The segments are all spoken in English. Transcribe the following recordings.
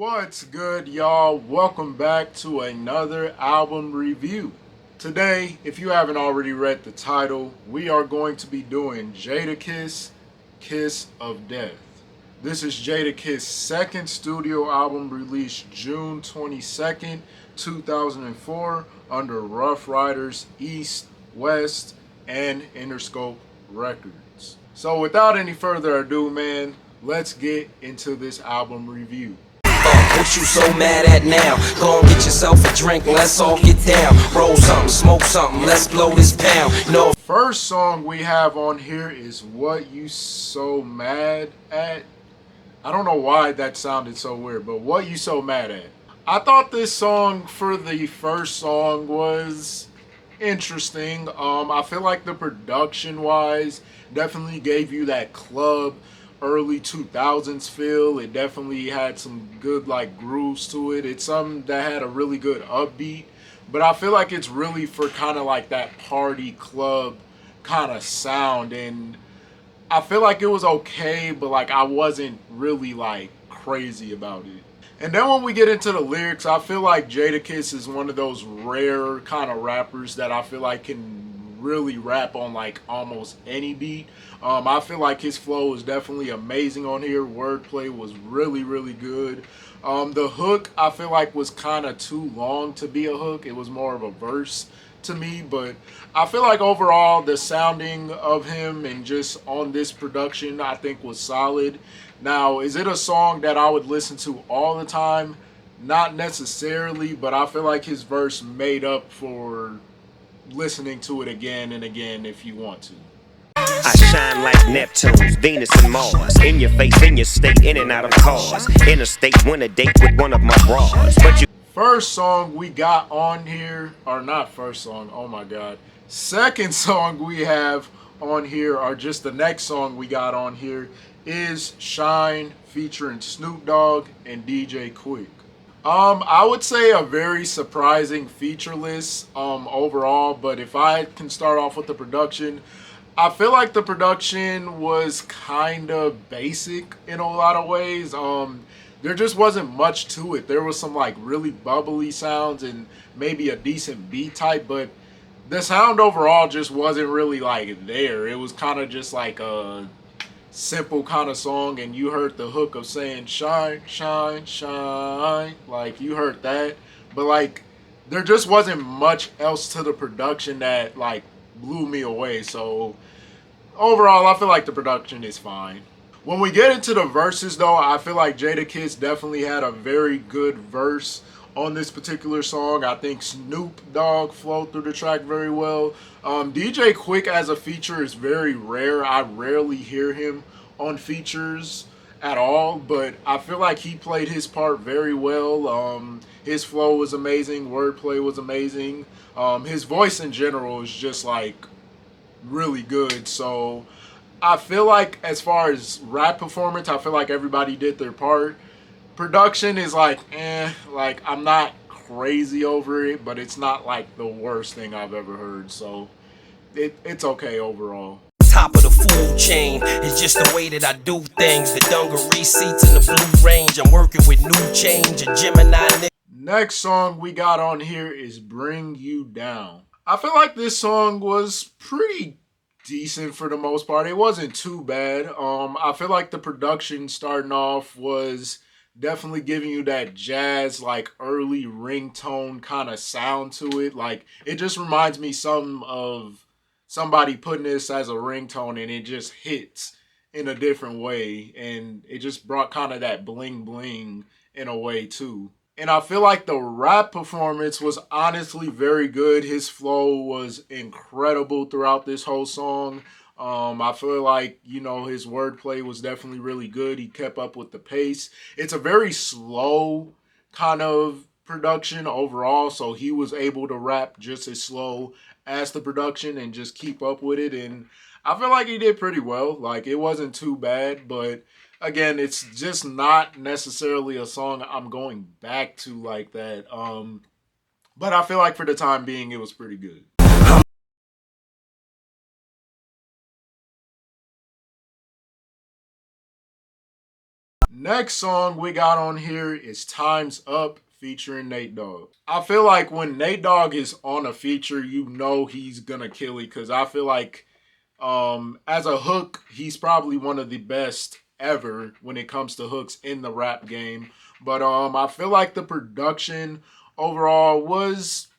What's good, y'all? Welcome back to another album review. Today, if you haven't already read the title, we are going to be doing Jadakiss, Kiss of Death. This is Jadakiss' second studio album released June 22nd, 2004 under Rough Riders East, West, and Interscope Records. So without any further ado, man, let's get into this album review. What you so mad at now? Go and get yourself a drink, let's all get down. Roll something, smoke something, let's blow this pound. No. First song we have on here is What You So Mad At. I don't know why that sounded so weird, but What You So Mad At. I thought this song for the first song was interesting. I feel like the production wise definitely gave you that club early 2000s feel. It definitely had some good like grooves to it. It's something that had a really good upbeat, but I feel like it's really for kind of like that party club kind of sound, and I feel like it was okay, but like I wasn't really like crazy about it. And then when we get into the lyrics, I feel like Jadakiss is one of those rare kind of rappers that I feel like can really rap on like almost any beat. I feel like his flow is definitely amazing on here. Wordplay was really good. The hook I feel like was kind of too long to be a hook. It was more of a verse to me, but I feel like overall the sounding of him and just on this production I think was solid. Now, is it a song that I would listen to all the time? Not necessarily, but I feel like his verse made up for listening to it again and again if you want to. I shine like Neptune, Venus and Mars. In your face, in your state, in and out of cars. Interstate, win a date with one of my bras. But you. First song we got on here, or not first song, oh my god. Second song we have on here, or just the next song we got on here, is Shine featuring Snoop Dogg and DJ Quick. I would say a very surprising feature list overall, but if I can start off with the production, I feel like the production was kind of basic in a lot of ways. There just wasn't much to it. There was some like really bubbly sounds and maybe a decent beat type, but the sound overall just wasn't really like there. It was kind of just like a simple kind of song, and you heard the hook of saying shine, shine, shine. Like you heard that, but like there just wasn't much else to the production that like blew me away. So overall, I feel like the production is fine. When we get into the verses though, I feel like Jadakiss definitely had a very good verse on this particular song. I think Snoop Dogg flowed through the track very well. DJ Quick as a feature is very rare. I rarely hear him on features at all, but I feel like he played his part very well. His flow was amazing, wordplay was amazing. His voice in general is just like really good. So I feel like as far as rap performance, I feel like everybody did their part. Production is like, like I'm not crazy over it, but it's not like the worst thing I've ever heard. So it's okay overall. Top of the food chain, it's just the way that I do things. The dungaree seats in the blue range. I'm working with new change, a Gemini. Next song we got on here is Bring You Down. I feel like this song was pretty decent for the most part. It wasn't too bad. I feel like the production starting off was definitely giving you that jazz, like early ringtone kind of sound to it. Like it just reminds me some of somebody putting this as a ringtone and it just hits in a different way. And it just brought kind of that bling bling in a way too. And I feel like the rap performance was honestly very good. His flow was incredible throughout this whole song. I feel like, you know, his wordplay was definitely really good. He kept up with the pace. It's a very slow kind of production overall, so he was able to rap just as slow as the production and just keep up with it. And I feel like he did pretty well. Like, it wasn't too bad, but again, it's just not necessarily a song I'm going back to like that. But I feel like for the time being, it was pretty good. Next song we got on here is Time's Up featuring Nate Dogg. I feel like when Nate Dogg is on a feature, you know he's gonna kill it because I feel like as a hook, he's probably one of the best ever when it comes to hooks in the rap game. But I feel like the production overall was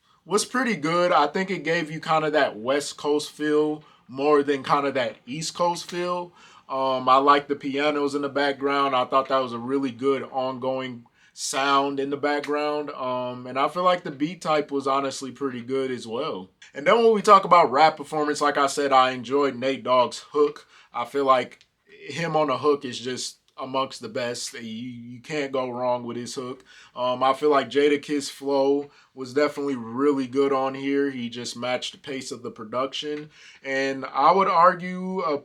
pretty good. I think it gave you kind of that West Coast feel more than kind of that East Coast feel. I like the pianos in the background. I thought that was a really good ongoing sound in the background. And I feel like the beat type was honestly pretty good as well. And then when we talk about rap performance, like I said, I enjoyed Nate Dogg's hook. I feel like him on the hook is just amongst the best. You can't go wrong with his hook. I feel like Jadakiss flow was definitely really good on here. He just matched the pace of the production. And I would argue a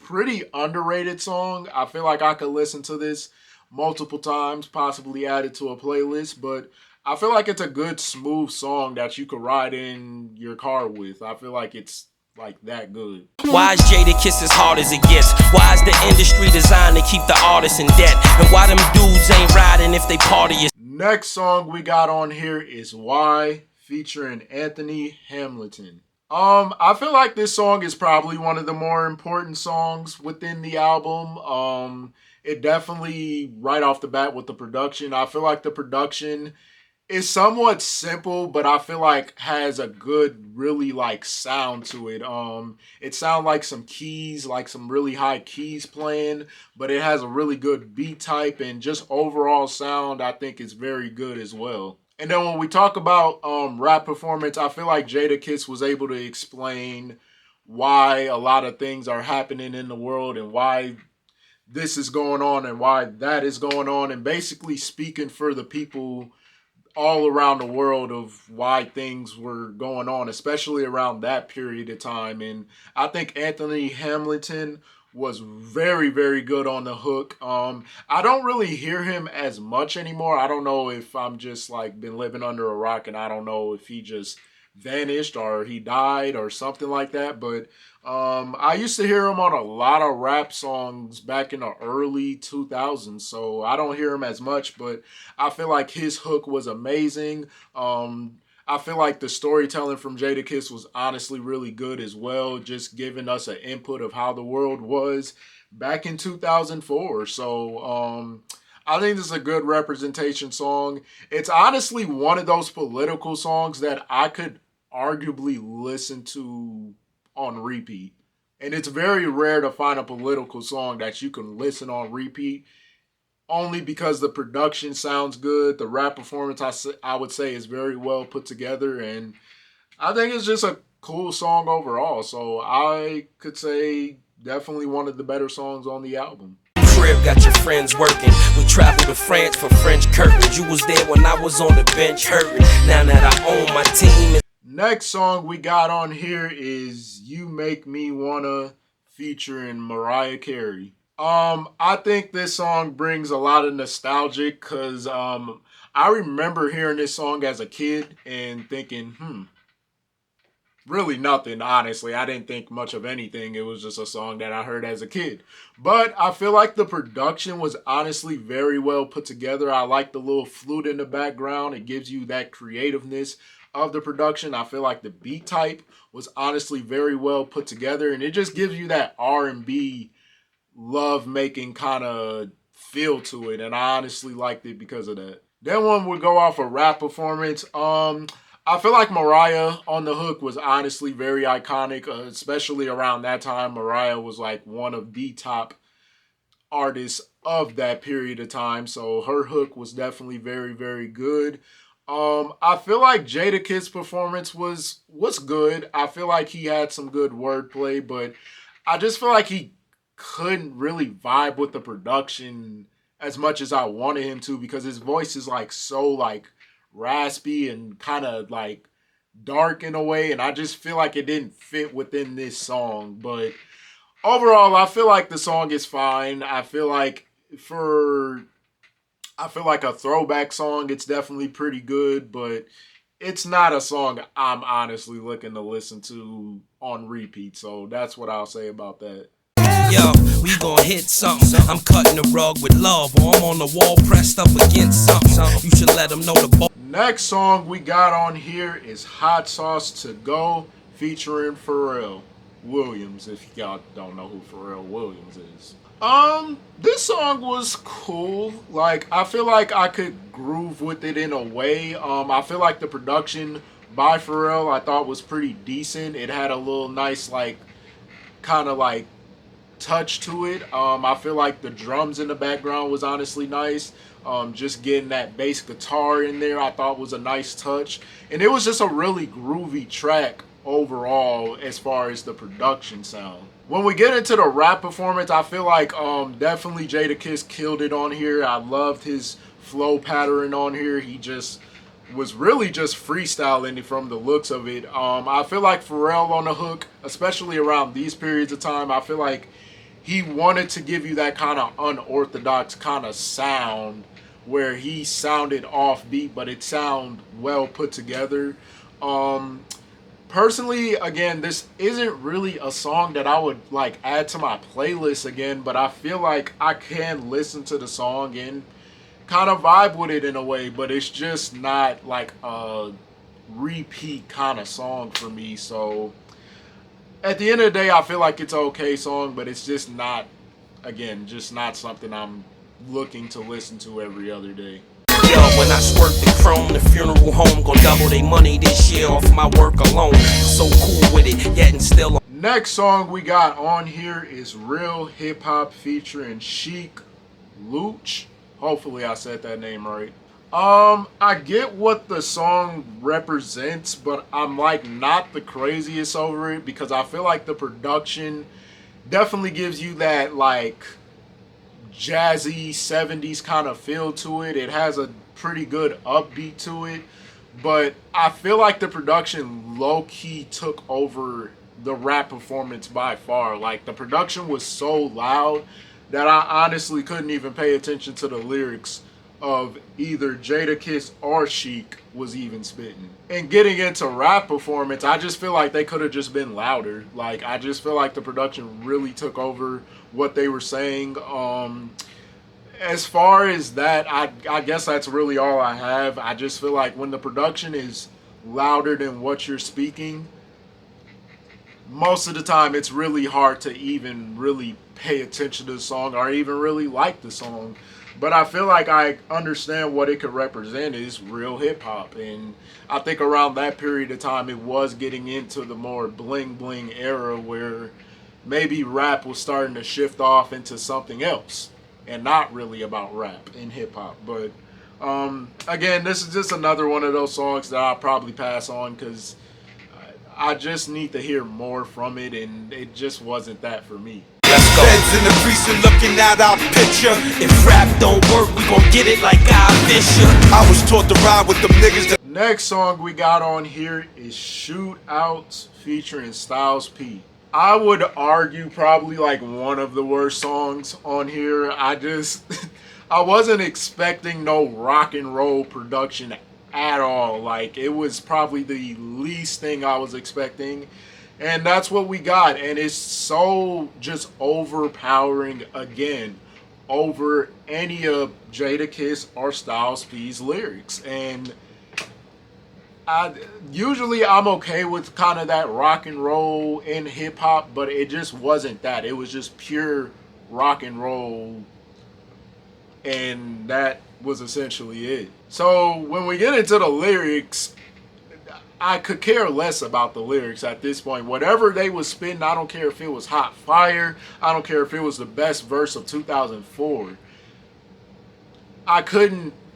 pretty underrated song. I feel like I could listen to this multiple times, possibly add it to a playlist, but I feel like it's a good, smooth song that you could ride in your car with. I feel like it's like that good. Why is Jadakiss as hard as it gets? Why is the industry designed to keep the artists in debt? And why them dudes ain't riding if they party? Next song we got on here is Why featuring Anthony Hamilton. I feel like this song is probably one of the more important songs within the album. It definitely, right off the bat with the production, I feel like the production is somewhat simple, but I feel like has a good, really like sound to it. It sounds like some keys, like some really high keys playing, but it has a really good beat type and just overall sound I think is very good as well. And then when we talk about rap performance, I feel like Jadakiss was able to explain why a lot of things are happening in the world and why this is going on and why that is going on, and basically speaking for the people all around the world of why things were going on, especially around that period of time. And I think Anthony Hamilton was very, very good on the hook. I don't really hear him as much anymore. I don't know if I'm just like been living under a rock and I don't know if he just vanished or he died or something like that. But I used to hear him on a lot of rap songs back in the early 2000s. So I don't hear him as much, but I feel like his hook was amazing. I feel like the storytelling from Jadakiss was honestly really good as well, just giving us an input of how the world was back in 2004. So I think this is a good representation song. It's honestly one of those political songs that I could arguably listen to on repeat. And it's very rare to find a political song that you can listen on repeat, only because the production sounds good. The rap performance, I would say, is very well put together. And I think it's just a cool song overall. So I could say definitely one of the better songs on the album. Crib, got your friends working. We traveled to France for French curtains. You was there when I was on the bench hurting. Now that I own my team. Next song we got on here is You Make Me Wanna featuring Mariah Carey. I think this song brings a lot of nostalgia because I remember hearing this song as a kid and thinking, really nothing, honestly. I didn't think much of anything. It was just a song that I heard as a kid. But I feel like the production was honestly very well put together. I like the little flute in the background. It gives you that creativeness of the production. I feel like the beat type was honestly very well put together. And it just gives you that R&B love-making kind of feel to it. And I honestly liked it because of that. Then when we go off a rap performance, I feel like Mariah on the hook was honestly very iconic, especially around that time. Mariah was like one of the top artists of that period of time. So her hook was definitely very, very good. I feel like Jadakiss' performance was good. I feel like he had some good wordplay, but I just feel like he couldn't really vibe with the production as much as I wanted him to, because his voice is like so like raspy and kind of like dark in a way, and I just feel like it didn't fit within this song. But overall, I feel like the song is fine. I feel like a throwback song, it's definitely pretty good, but it's not a song I'm honestly looking to listen to on repeat. So that's what I'll say about that. Yo, we gon' hit something. I'm cutting the rug with love, or I'm on the wall pressed up against something. You should let them know the ball. Next song we got on here is Hot Sauce to Go featuring Pharrell Williams, if y'all don't know who Pharrell Williams is. This song was cool. Like, I feel like I could groove with it in a way. I feel like the production by Pharrell I thought was pretty decent. It had a little nice, like, kind of like touch to it. I feel like the drums in the background was honestly nice. Just getting that bass guitar in there I thought was a nice touch. And it was just a really groovy track overall as far as the production sound. When we get into the rap performance, I feel like definitely Jadakiss killed it on here. I loved his flow pattern on here. He just was really just freestyling it from the looks of it. I feel like Pharrell on the hook, especially around these periods of time, I feel like he wanted to give you that kind of unorthodox kind of sound where he sounded offbeat, but it sounded well put together. Personally, again, this isn't really a song that I would like add to my playlist again, but I feel like I can listen to the song and kind of vibe with it in a way, but it's just not like a repeat kind of song for me. So at the end of the day, I feel like it's an okay song, but it's just not, again, just not something I'm looking to listen to every other day. Yo, when I squirt the chrome, the funeral home gon' double they money this year off my work alone. So cool with it, yet and still. Next song we got on here is Real Hip Hop featuring Sheik Luch. Hopefully I said that name right. I get what the song represents, but I'm like not the craziest over it because I feel like the production definitely gives you that like jazzy 70s kind of feel to it. It has a pretty good upbeat to it, but I feel like the production low-key took over the rap performance by far. Like, the production was so loud that I honestly couldn't even pay attention to the lyrics of either Jadakiss or Sheik was even spitting. And getting into rap performance, I just feel like they could have just been louder. Like, I just feel like the production really took over what they were saying. As far as that, I guess that's really all I have. I just feel like when the production is louder than what you're speaking, most of the time it's really hard to even really pay attention to the song or even really like the song. But I feel like I understand what it could represent is real hip hop. And I think around that period of time, it was getting into the more bling bling era where maybe rap was starting to shift off into something else and not really about rap and hip hop. But again, this is just another one of those songs that I'll probably pass on because I just need to hear more from it, and it just wasn't that for me. Let's go. Feds in the precinct looking at our picture. If rap don't work, we gon' get it like I Fisher. I was taught to ride with them niggas that. Next song we got on here is Shootouts featuring Styles P. I would argue probably like one of the worst songs on here. I wasn't expecting no rock and roll production at all. Like, it was probably the least thing I was expecting. And that's what we got. And it's so just overpowering again over any of Jadakiss or Styles P's lyrics. And usually I'm okay with kind of that rock and roll and hip hop, but it just wasn't that. It was just pure rock and roll, and that was essentially it. So when we get into the lyrics, I could care less about the lyrics at this point. Whatever they was spitting, I don't care if it was hot fire. I don't care if it was the best verse of 2004.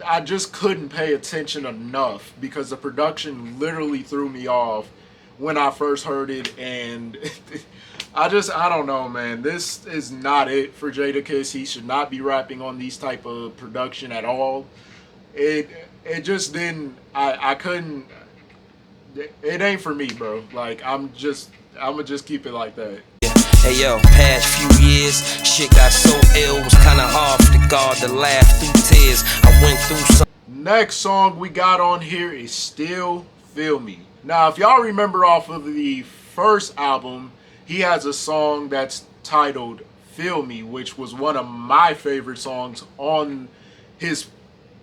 I just couldn't pay attention enough because the production literally threw me off when I first heard it, and I don't know, man. This is not it for Jadakiss. He should not be rapping on these type of production at all. It just didn't. I couldn't. It ain't for me, bro. Like, I'm gonna just keep it like that. Hey yo, past few years, shit got so ill, it was kinda hard for the God to laugh through tears. I went through some. Next song we got on here is Still Feel Me. Now, if y'all remember off of the first album, he has a song that's titled Feel Me, which was one of my favorite songs on his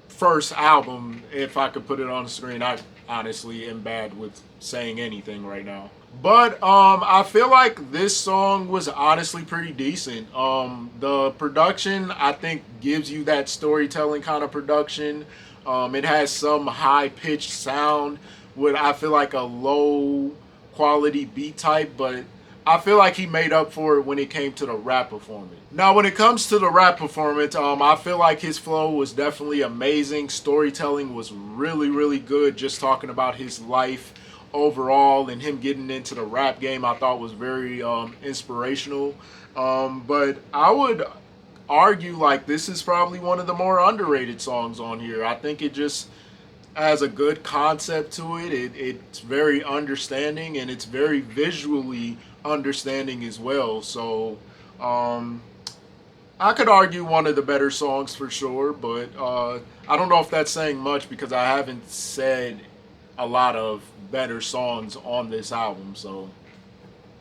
first album. If I could put it on the screen, I honestly am bad with saying anything right now. But I feel like this song was honestly pretty decent. The production, I think, gives you that storytelling kind of production. It has some high pitched sound with, I feel like, a low quality beat type, but I feel like he made up for it when it came to the rap performance. Now, when it comes to the rap performance, I feel like his flow was definitely amazing. Storytelling was really, really good. Just talking about his life overall and him getting into the rap game, I thought was very inspirational. But I would argue like this is probably one of the more underrated songs on here. I think it just has a good concept to it. It's very understanding and it's very visually understanding as well. So I could argue one of the better songs for sure, but I don't know if that's saying much because I haven't said a lot of better songs on this album. So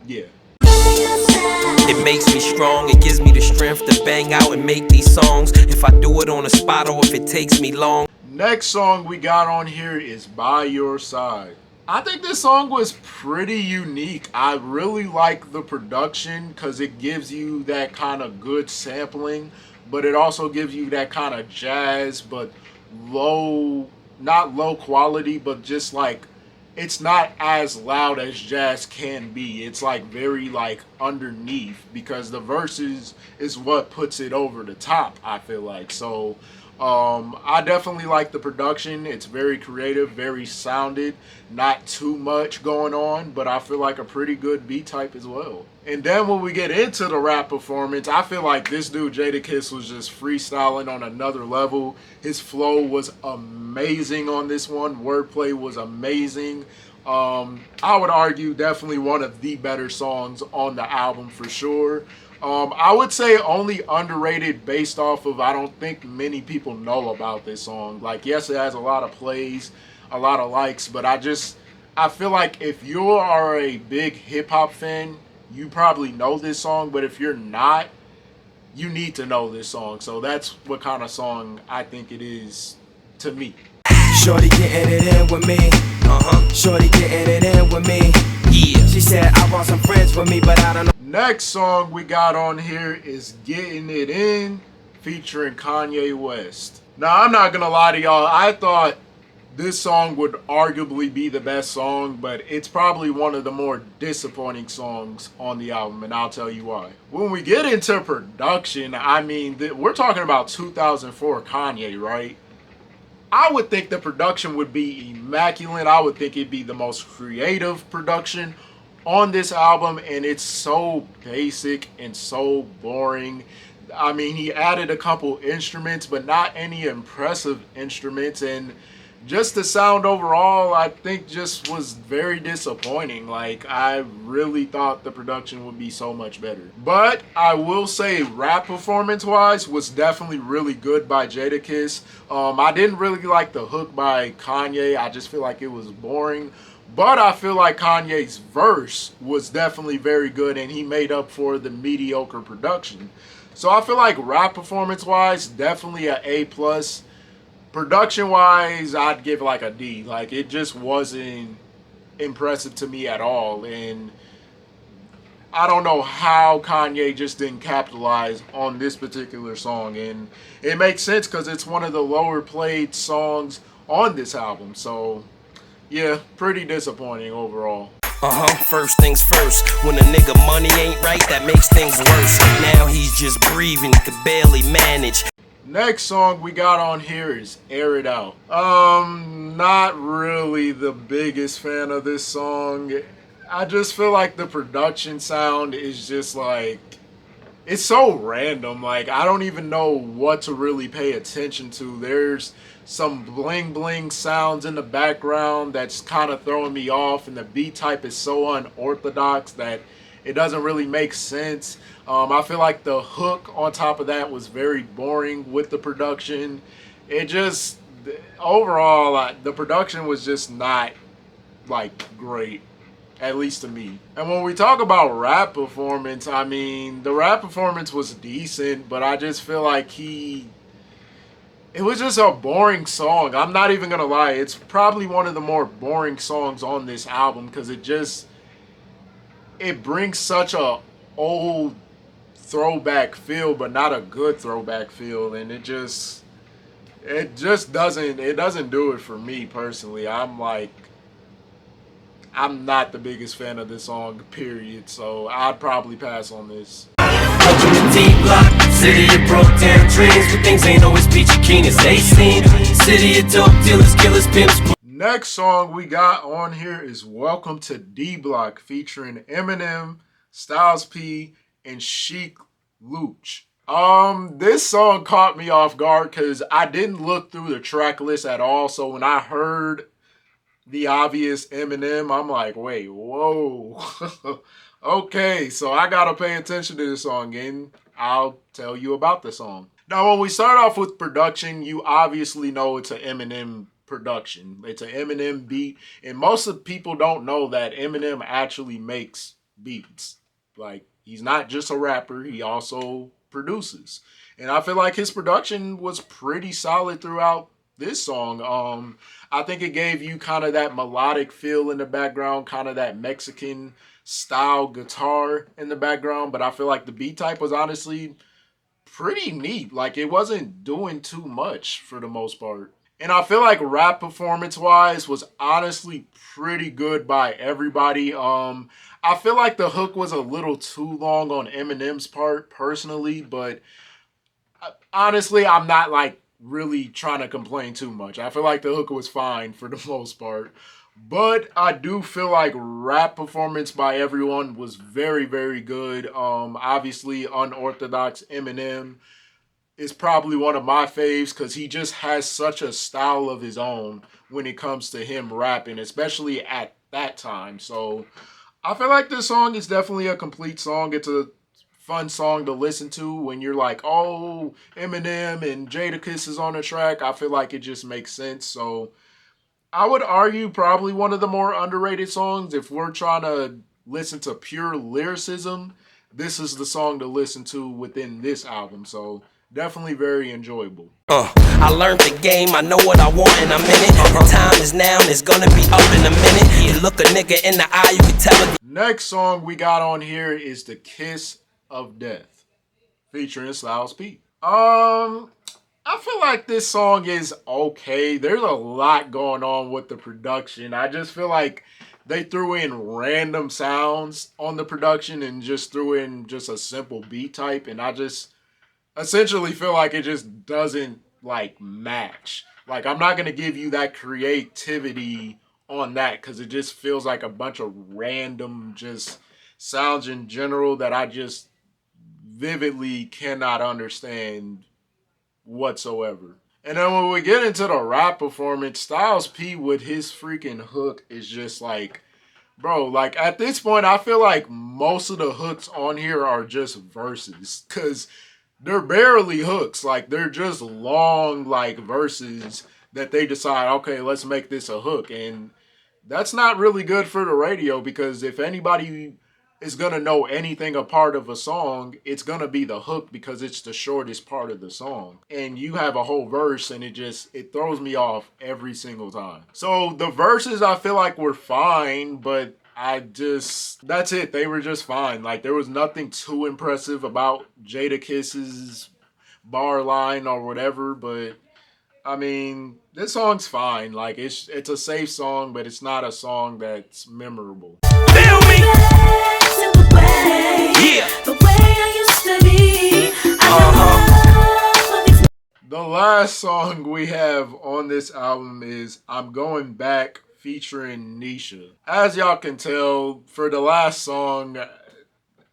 yeah. It makes me strong, it gives me the strength to bang out and make these songs. If I do it on the spot or if it takes me long. Next song we got on here is By Your Side. I think this song was pretty unique. I really like the production because it gives you that kind of good sampling, but it also gives you that kind of jazz, but low, not low quality, but just like it's not as loud as jazz can be. It's like very like underneath because the verses is what puts it over the top, I feel like. So I definitely like the production. It's very creative, very sounded, not too much going on, but I feel like a pretty good beat type as well. And then when we get into the rap performance, I feel like this dude Jadakiss was just freestyling on another level. His flow was amazing on this one. Wordplay was amazing. I would argue definitely one of the better songs on the album for sure. I would say only underrated based off of I don't think many people know about this song. Like, yes, it has a lot of plays, a lot of likes, but I feel like if you are a big hip hop fan, you probably know this song, but if you're not, you need to know this song. So that's what kind of song I think it is to me. Shorty getting it in with me. Shorty getting it in with me. Yeah. She said I brought some friends with me, but I don't know. Next song we got on here is Gettin It In featuring Kanye West. Now, I'm not gonna lie to y'all, I thought this song would arguably be the best song, but it's probably one of the more disappointing songs on the album, and I'll tell you why. When we get into production, I mean, we're talking about 2004 Kanye, right? I would think the production would be immaculate. I would think it'd be the most creative production on this album, and it's so basic and so boring. I mean, he added a couple instruments, but not any impressive instruments, and just the sound overall, I think just was very disappointing. Like, I really thought the production would be so much better. But I will say rap performance wise was definitely really good by Jadakiss. I didn't really like the hook by Kanye. I just feel like it was boring. But I feel like Kanye's verse was definitely very good and he made up for the mediocre production. So I feel like rap performance wise, definitely an A+. Production wise, I'd give like a D. Like, it just wasn't impressive to me at all. And I don't know how Kanye just didn't capitalize on this particular song. And it makes sense because it's one of the lower played songs on this album. So yeah, pretty disappointing overall. First things first. When a nigga money ain't right, that makes things worse. Now he's just breathing, could barely manage. Next song we got on here is Air It Out. Not really the biggest fan of this song. I just feel like the production sound is just like, it's so random. Like, I don't even know what to really pay attention to. There's some bling bling sounds in the background that's kind of throwing me off, and the beat type is so unorthodox that it doesn't really make sense. I feel like the hook on top of that was very boring with the production. It just, overall, the production was just not like great. at least to me. And when we talk about rap performance, I mean, the rap performance was decent, but I just feel like it was just a boring song. I'm not even gonna lie. It's probably one of the more boring songs on this album because it brings such a old throwback feel, but not a good throwback feel, and it doesn't do it for me personally. I'm not the biggest fan of this song, period. So I'd probably pass on this. D-block, city of broke down dreams, but things ain't always peachy keen as they seem. City of dope dealers, killers, pimps. Next song we got on here is Welcome to D Block featuring Eminem, Styles P, and Sheik Luch. This song caught me off guard because I didn't look through the track list at all. So when I heard the obvious Eminem, I'm like, wait, whoa. Okay, so I gotta pay attention to this song, and I'll tell you about the song. Now, when we start off with production, you obviously know it's an Eminem production. It's an Eminem beat, and most of the people don't know that Eminem actually makes beats. Like, he's not just a rapper, he also produces. And I feel like his production was pretty solid throughout this song. I think it gave you kind of that melodic feel in the background, kind of that Mexican style guitar in the background, but I feel like the beat type was honestly pretty neat. Like, it wasn't doing too much for the most part. And I feel like rap performance wise was honestly pretty good by everybody. I feel like the hook was a little too long on Eminem's part personally, but honestly, I'm not like really trying to complain too much. I feel like the hook was fine for the most part. But I do feel like rap performance by everyone was very, very good. Obviously, Unorthodox Eminem is probably one of my faves because he just has such a style of his own when it comes to him rapping, especially at that time. So I feel like this song is definitely a complete song. It's a fun song to listen to when you're like, oh, Eminem and Jadakiss is on the track. I feel like it just makes sense. So I would argue probably one of the more underrated songs. If we're trying to listen to pure lyricism, this is the song to listen to within this album. So definitely very enjoyable. I learned the game, I know what I want in a minute. The time is now and it's gonna be up in a minute. You look a nigga in the eye, you can tell it. Next song we got on here is The Kiss of Death featuring Styles P. I feel like this song is okay. There's a lot going on with the production. I just feel like they threw in random sounds on the production and just threw in just a simple beat type, and I just essentially feel like it just doesn't like match. Like, I'm not gonna give you that creativity on that because it just feels like a bunch of random just sounds in general that I just vividly cannot understand whatsoever. And then when we get into the rap performance, Styles P with his freaking hook is just like, bro, like at this point, I feel like most of the hooks on here are just verses because they're barely hooks. Like, they're just long, like, verses that they decide, okay, let's make this a hook. And that's not really good for the radio because if anybody is going to know anything a part of a song, it's going to be the hook because it's the shortest part of the song. And you have a whole verse and it throws me off every single time. So the verses I feel like were fine, but that's it. They were just fine. Like, there was nothing too impressive about Jadakiss's bar line or whatever, but I mean, this song's fine. Like, it's a safe song, but it's not a song that's memorable. Feel me? Yeah. The way I used to be. The last song we have on this album is I'm Goin Back featuring Nisha. As y'all can tell, for the last song,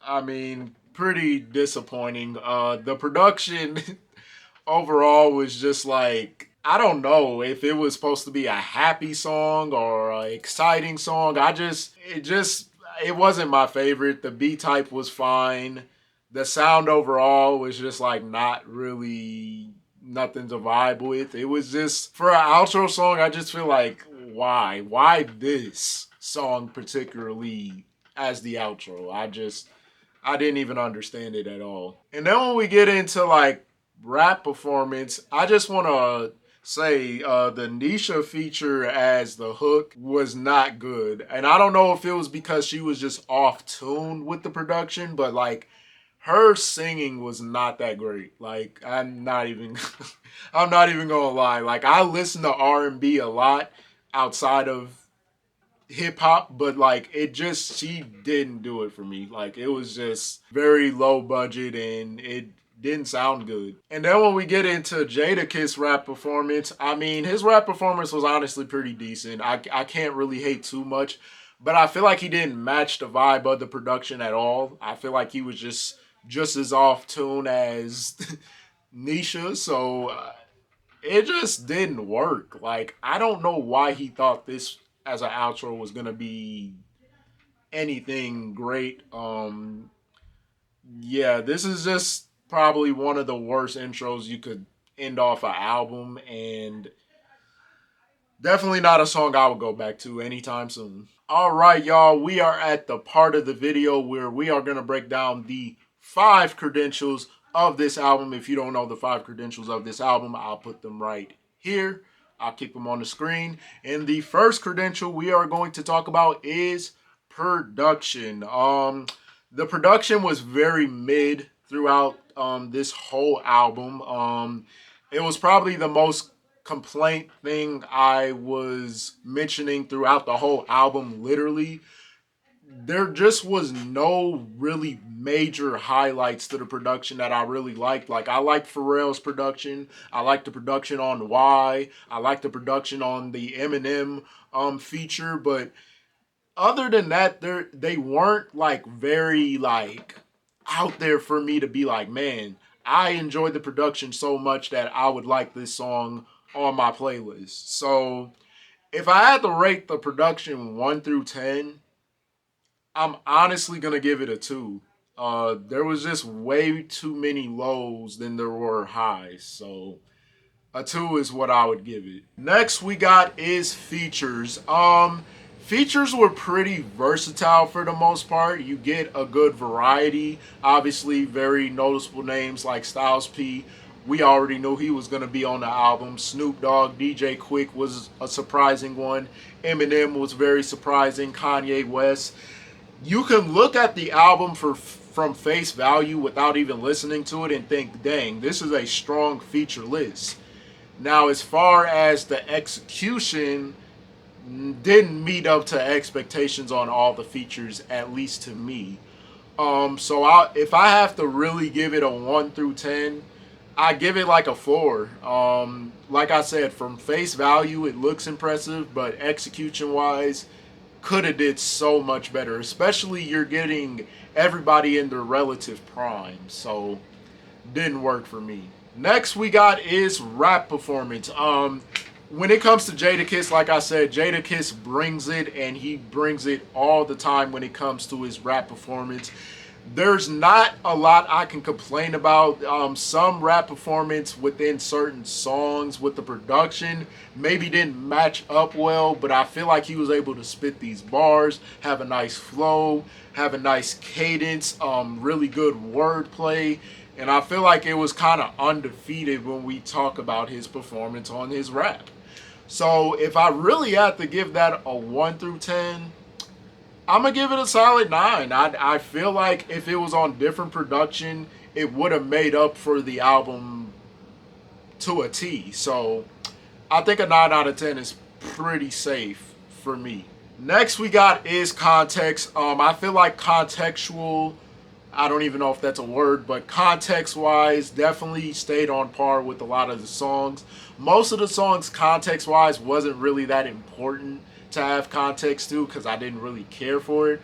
I mean, pretty disappointing. The production overall was just like, I don't know if it was supposed to be a happy song or an exciting song. It wasn't my favorite. The beat type was fine. The sound overall was just like not really nothing to vibe with. It was just, for an outro song, I just feel like, why? Why this? song particularly as the outro. I didn't even understand it at all. And then when we get into like rap performance, I just want to say the Nisha feature as the hook was not good. And I don't know if it was because she was just off tune with the production, but like her singing was not that great. Like I'm not even I'm not even gonna lie. Like I listen to R&B a lot outside of hip hop, but like she didn't do it for me. Like it was just very low budget and it didn't sound good. And then when we get into Jadakiss rap performance, I mean his rap performance was honestly pretty decent. I can't really hate too much, but I feel like he didn't match the vibe of the production at all. I feel like he was just as off tune as Nisha, so it just didn't work. Like I don't know why he thought this as an outro was gonna be anything great. Yeah, this is just probably one of the worst intros you could end off an album, and definitely not a song I would go back to anytime soon. All right, y'all, we are at the part of the video where we are gonna break down the 5 credentials of this album. If you don't know the 5 credentials of this album, I'll put them right here. I'll keep them on the screen. And the first credential we are going to talk about is production. The production was very mid throughout this whole album. It was probably the most complaint thing I was mentioning throughout the whole album, literally. There just was no really major highlights to the production that I really liked. Like I liked Pharrell's production. I liked the production on Y. I liked the production on the Eminem feature. But other than that, they weren't like very like out there for me to be like, man, I enjoyed the production so much that I would like this song on my playlist. So if I had to rate the production 1 through 10, I'm honestly gonna give it a 2. There was just way too many lows than there were highs, so a 2 is what I would give it. Next we got is features. Features were pretty versatile for the most part. You get a good variety. Obviously, very noticeable names like Styles P. We already knew he was going to be on the album. Snoop Dogg, DJ Quick was a surprising one. Eminem was very surprising. Kanye West. You can look at the album from face value without even listening to it and think, dang, this is a strong feature list. Now, as far as the execution, didn't meet up to expectations on all the features, at least to me. So if I have to really give it a 1 through 10, I give it like a 4. Like I said, from face value, it looks impressive, but execution-wise, could have did so much better. Especially you're getting everybody in their relative prime, so didn't work for me. Next we got is rap performance. When it comes to Jadakiss, like I said, Jadakiss brings it, and he brings it all the time when it comes to his rap performance. There's not a lot I can complain about. Some rap performance within certain songs with the production maybe didn't match up well, but I feel like he was able to spit these bars, have a nice flow, have a nice cadence, really good wordplay, and I feel like it was kind of undefeated when we talk about his performance on his rap. So if I really had to give that a 1 through 10, I'm going to give it a solid 9. I feel like if it was on different production, it would have made up for the album to a T. So I think a 9 out of 10 is pretty safe for me. Next we got is context. I feel like contextual, I don't even know if that's a word, but context-wise, definitely stayed on par with a lot of the songs. Most of the songs, context-wise, wasn't really that important to have context to because I didn't really care for it.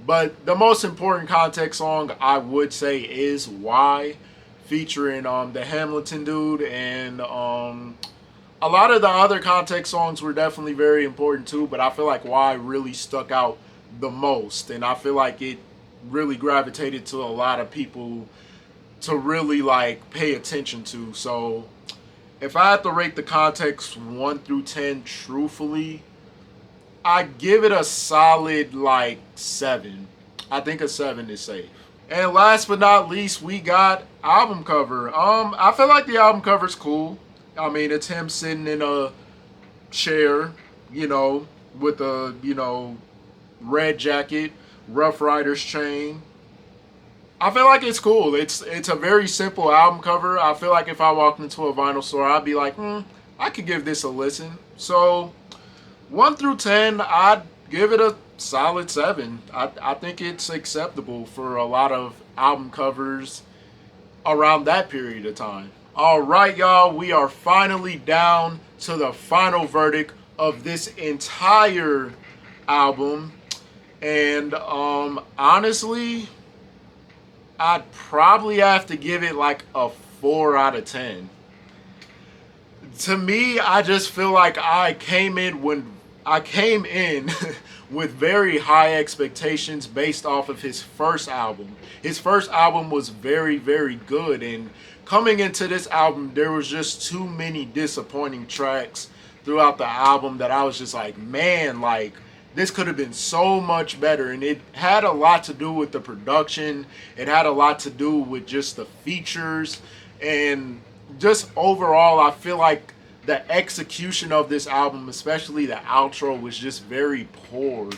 But the most important context song, I would say, is Why, featuring the Hamilton dude, and a lot of the other context songs were definitely very important too, but I feel like Why really stuck out the most, and I feel like it really gravitated to a lot of people to really like pay attention to. So if I had to rate the context 1 through 10 truthfully, I give it a solid like 7. I think a 7 is safe. And last but not least, we got album cover. I feel like the album cover's cool. I mean, it's him sitting in a chair, with a, red jacket, Rough Riders chain. I feel like it's cool. It's a very simple album cover. I feel like if I walked into a vinyl store, I'd be like, I could give this a listen. So 1 through 10, I'd give it a solid 7. I think it's acceptable for a lot of album covers around that period of time. All right, y'all, we are finally down to the final verdict of this entire album. And honestly, I'd probably have to give it like a 4 out of 10. To me, I just feel like I came in with very high expectations based off of his first album. His first album was very, very good, and coming into this album, there was just too many disappointing tracks throughout the album that I was just like, man, like, this could have been so much better. And it had a lot to do with the production. It had a lot to do with just the features, and just overall, I feel like the execution of this album, especially the outro, was just very poor,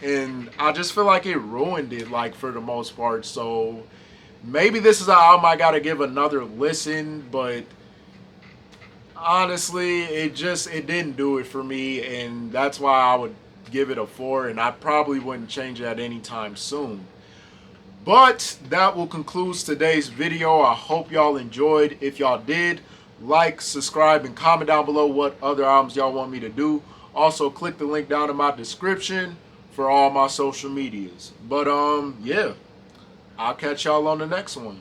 and I just feel like it ruined it, like, for the most part. So maybe this is an album I gotta give another listen, but honestly, it didn't do it for me, and that's why I would give it a 4, and I probably wouldn't change it at any time soon. But that will conclude today's video. I hope y'all enjoyed. If y'all did, like, subscribe, and comment down below what other albums y'all want me to do. Also, click the link down in my description for all my social medias. But yeah, I'll catch y'all on the next one.